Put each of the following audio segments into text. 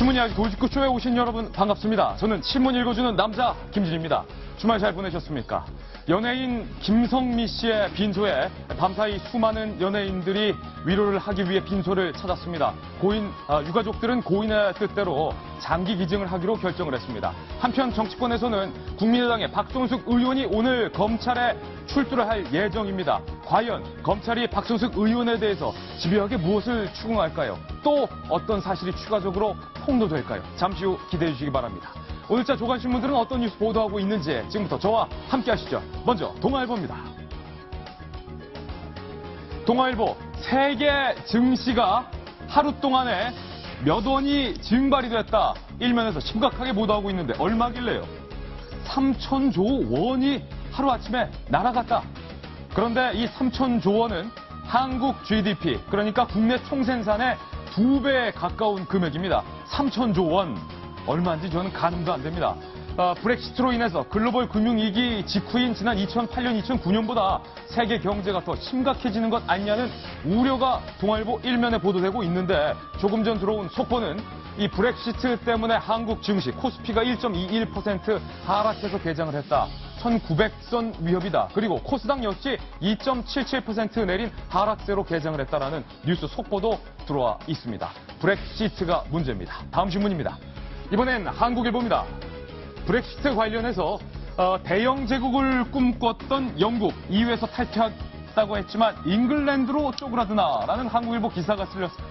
신문 이야기 돌직구쇼에 오신 여러분 반갑습니다. 저는 신문 읽어주는 남자 김진입니다. 주말 잘 보내셨습니까? 연예인 김성미 씨의 빈소에 밤사이 수많은 연예인들이 위로를 하기 위해 빈소를 찾았습니다. 유가족들은 고인의 뜻대로 장기 기증을 하기로 결정을 했습니다. 한편 정치권에서는 국민의당의 박son숙 의원이 오늘 검찰에 출두를 할 예정입니다. 과연 검찰이 박son숙 의원에 대해서 집요하게 무엇을 추궁할까요? 또 어떤 사실이 추가적으로 폭로될까요? 잠시 후 기대해 주시기 바랍니다. 오늘자 조간신문들은 어떤 뉴스 보도하고 있는지 지금부터 저와 함께 하시죠. 먼저 동아일보입니다. 동아일보 세계 증시가 하루 동안에 몇 원이 증발이 됐다. 일면에서 심각하게 보도하고 있는데 얼마길래요? 3,000조 원이 하루아침에 날아갔다. 그런데 이 3,000조 원은 한국 GDP, 그러니까 국내 총생산의 2배에 가까운 금액입니다. 3,000조 원. 얼마인지 저는 가늠도 안 됩니다. 브렉시트로 인해서 글로벌 금융위기 직후인 지난 2008년, 2009년보다 세계 경제가 더 심각해지는 것 아니냐는 우려가 동아일보 일면에 보도되고 있는데 조금 전 들어온 속보는 이 브렉시트 때문에 한국 증시 코스피가 1.21% 하락해서 개장을 했다. 1900선 위협이다. 그리고 코스닥 역시 2.77% 내린 하락세로 개장을 했다라는 뉴스 속보도 들어와 있습니다. 브렉시트가 문제입니다. 다음 신문입니다. 이번엔 한국일보입니다. 브렉시트 관련해서 대영 제국을 꿈꿨던 영국 EU에서 탈퇴하겠다고 했지만 잉글랜드로 쪼그라드나라는 한국일보 기사가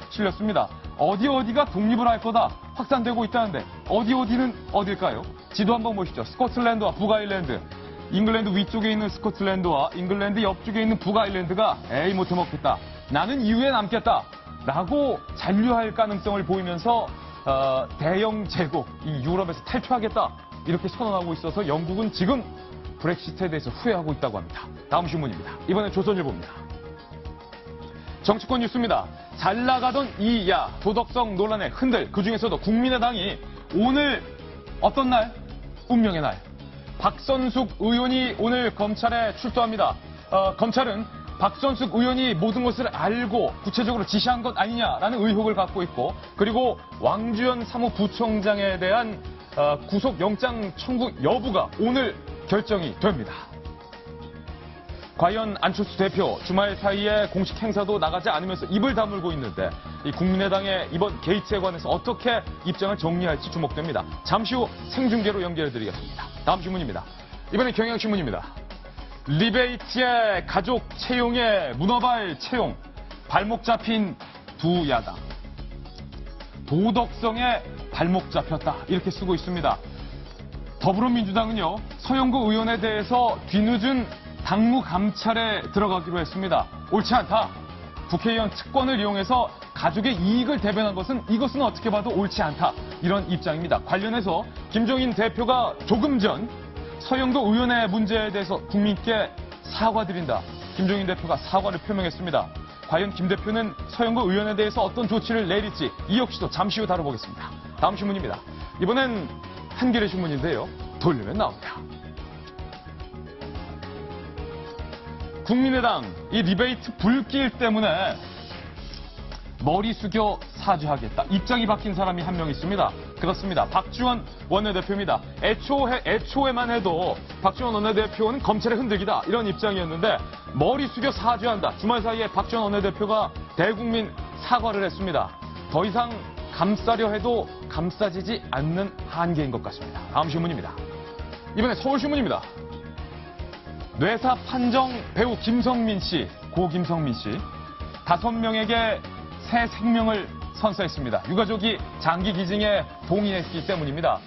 실렸습니다. 어디가 독립을 할 거다 확산되고 있다는데 어디는 어딜까요? 지도 한번 보시죠. 스코틀랜드와 북아일랜드. 잉글랜드 위쪽에 있는 스코틀랜드와 잉글랜드 옆쪽에 있는 북아일랜드가 에이 못해 먹겠다. 나는 EU에 남겠다. 라고 잔류할 가능성을 보이면서 대영 제국, 이 유럽에서 탈퇴하겠다. 이렇게 선언하고 있어서 영국은 지금 브렉시트에 대해서 후회하고 있다고 합니다. 다음 신문입니다. 이번엔 조선일보입니다. 정치권 뉴스입니다. 잘 나가던 이야 도덕성 논란에 흔들, 그중에서도 국민의당이 오늘 어떤 날? 운명의 날. 박son숙 의원이 오늘 검찰에 출두합니다. 검찰은 박son숙 의원이 모든 것을 알고 구체적으로 지시한 것 아니냐라는 의혹을 갖고 있고, 그리고 왕주현 사무부총장에 대한 구속영장 청구 여부가 오늘 결정이 됩니다. 과연 안철수 대표 주말 사이에 공식 행사도 나가지 않으면서 입을 다물고 있는데 이 국민의당의 이번 게이트에 관해서 어떻게 입장을 정리할지 주목됩니다. 잠시 후 생중계로 연결해드리겠습니다. 다음 신문입니다. 이번엔 경향신문입니다. 리베이트의 가족 채용에 문어발 채용, 발목 잡힌 두 야당. 도덕성에 발목 잡혔다. 이렇게 쓰고 있습니다. 더불어민주당은요, 서영구 의원에 대해서 뒤늦은 당무 감찰에 들어가기로 했습니다. 옳지 않다. 국회의원 특권을 이용해서 가족의 이익을 대변한 이것은 어떻게 봐도 옳지 않다. 이런 입장입니다. 관련해서 김종인 대표가 조금 전 서영도 의원의 문제에 대해서 국민께 사과드린다. 김종인 대표가 사과를 표명했습니다. 과연 김 대표는 서영도 의원에 대해서 어떤 조치를 내릴지 이 역시도 잠시 후 다뤄보겠습니다. 다음 신문입니다. 이번엔 한겨레 신문인데요. 돌리면 나옵니다. 국민의당 이 리베이트 불길 때문에 머리 숙여 사죄하겠다. 입장이 바뀐 사람이 한 명 있습니다. 그렇습니다. 박지원 원내대표입니다. 애초에만 해도 박지원 원내대표는 검찰의 흔들기다. 이런 입장이었는데 머리 숙여 사죄한다. 주말 사이에 박지원 원내대표가 대국민 사과를 했습니다. 더 이상 감싸려 해도 감싸지지 않는 한계인 것 같습니다. 다음 신문입니다. 이번에 서울신문입니다. 뇌사 판정 배우 김성민 씨, 고 김성민 씨, 5명에게 새 생명을 선사했습니다. 유가족이 장기 기증에 동의했기 때문입니다.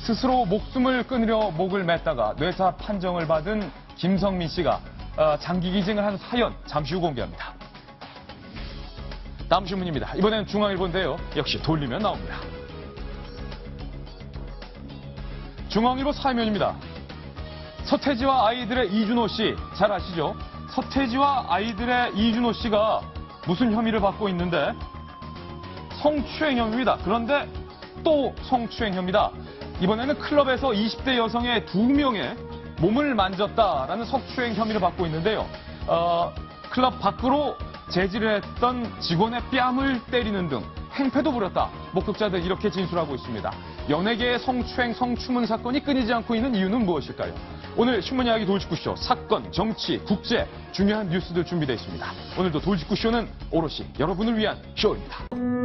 스스로 목숨을 끊으려 목을 맸다가 뇌사 판정을 받은 김성민 씨가 장기 기증을 한 사연 잠시 후 공개합니다. 다음 신문입니다. 이번엔 중앙일보인데요. 역시 돌리면 나옵니다. 중앙일보 사면입니다. 서태지와 아이들의 이준호 씨, 잘 아시죠? 서태지와 아이들의 이준호 씨가 무슨 혐의를 받고 있는데 성추행 혐의입니다. 그런데 또 성추행 혐의다. 이번에는 클럽에서 20대 여성의 2명의 몸을 만졌다라는 성추행 혐의를 받고 있는데요. 클럽 밖으로 제지를 했던 직원의 뺨을 때리는 등 행패도 부렸다. 목격자들 이렇게 진술하고 있습니다. 연예계의 성추행, 성추문 사건이 끊이지 않고 있는 이유는 무엇일까요? 오늘 신문 이야기 돌직구쇼 사건, 정치, 국제 중요한 뉴스들 준비되어 있습니다. 오늘도 돌직구쇼는 오롯이 여러분을 위한 쇼입니다.